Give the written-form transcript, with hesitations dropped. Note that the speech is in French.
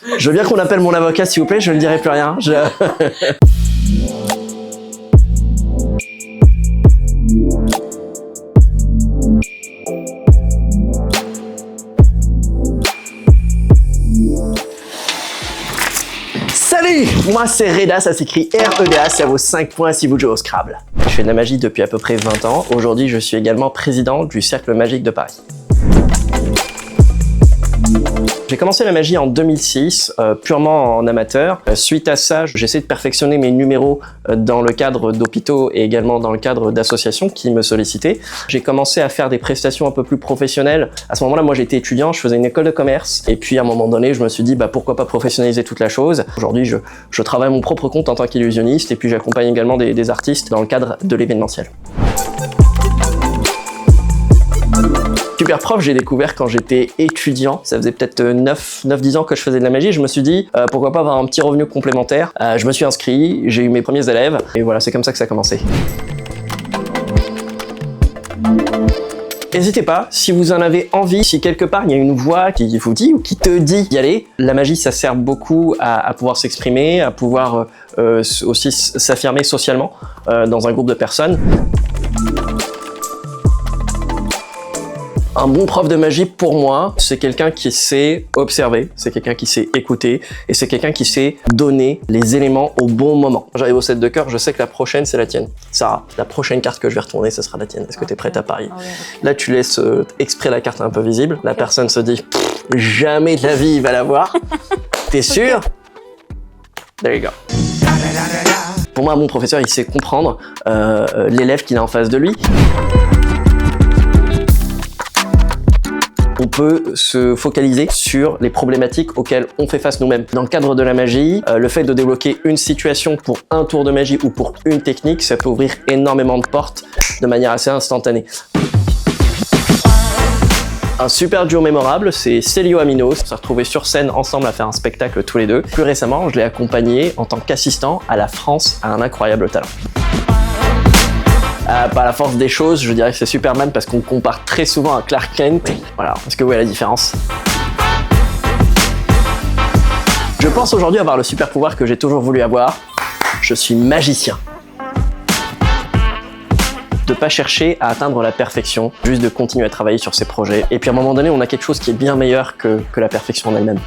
Je veux bien qu'on appelle mon avocat, s'il vous plaît, je ne dirai plus rien. Salut, moi c'est Reda, ça s'écrit R-E-D-A, ça vaut 5 points si vous jouez au Scrabble. Je fais de la magie depuis à peu près 20 ans. Aujourd'hui, je suis également président du Cercle Magique de Paris. J'ai commencé la magie en 2006, purement en amateur. Suite à ça, j'essaie de perfectionner mes numéros dans le cadre d'hôpitaux et également dans le cadre d'associations qui me sollicitaient. J'ai commencé à faire des prestations un peu plus professionnelles. À ce moment-là, moi j'étais étudiant, je faisais une école de commerce. Et puis à un moment donné, je me suis dit, pourquoi pas professionnaliser toute la chose. Aujourd'hui, je travaille à mon propre compte en tant qu'illusionniste et puis j'accompagne également des artistes dans le cadre de l'événementiel. Super prof, j'ai découvert quand j'étais étudiant, ça faisait peut-être 9-10 ans que je faisais de la magie, je me suis dit pourquoi pas avoir un petit revenu complémentaire. Je me suis inscrit, j'ai eu mes premiers élèves et voilà, c'est comme ça que ça a commencé. N'hésitez pas, si vous en avez envie, si quelque part il y a une voix qui vous dit ou qui te dit d'y aller, la magie ça sert beaucoup à pouvoir s'exprimer, à pouvoir aussi s'affirmer socialement dans un groupe de personnes. Un bon prof de magie, pour moi, c'est quelqu'un qui sait observer, c'est quelqu'un qui sait écouter, et c'est quelqu'un qui sait donner les éléments au bon moment. J'arrive au 7 de cœur, je sais que la prochaine, c'est la tienne. Sarah, la prochaine carte que je vais retourner, ce sera la tienne. Est-ce que tu es prête à parier? Là, tu laisses exprès la carte un peu visible. La personne se dit, jamais de la vie, il va la voir. T'es sûr? There you go. Pour moi, mon professeur, il sait comprendre l'élève qu'il a en face de lui. On peut se focaliser sur les problématiques auxquelles on fait face nous-mêmes. Dans le cadre de la magie, le fait de débloquer une situation pour un tour de magie ou pour une technique, ça peut ouvrir énormément de portes de manière assez instantanée. Un super duo mémorable, c'est Célio Amino. On s'est retrouvés sur scène ensemble à faire un spectacle tous les deux. Plus récemment, je l'ai accompagné en tant qu'assistant à La France a un incroyable talent. Par la force des choses, je dirais que c'est Superman parce qu'on compare très souvent à Clark Kent. Voilà, est-ce que vous voyez la différence? Je pense aujourd'hui avoir le super pouvoir que j'ai toujours voulu avoir. Je suis magicien. De pas chercher à atteindre la perfection, juste de continuer à travailler sur ses projets. Et puis à un moment donné, on a quelque chose qui est bien meilleur que la perfection en elle-même.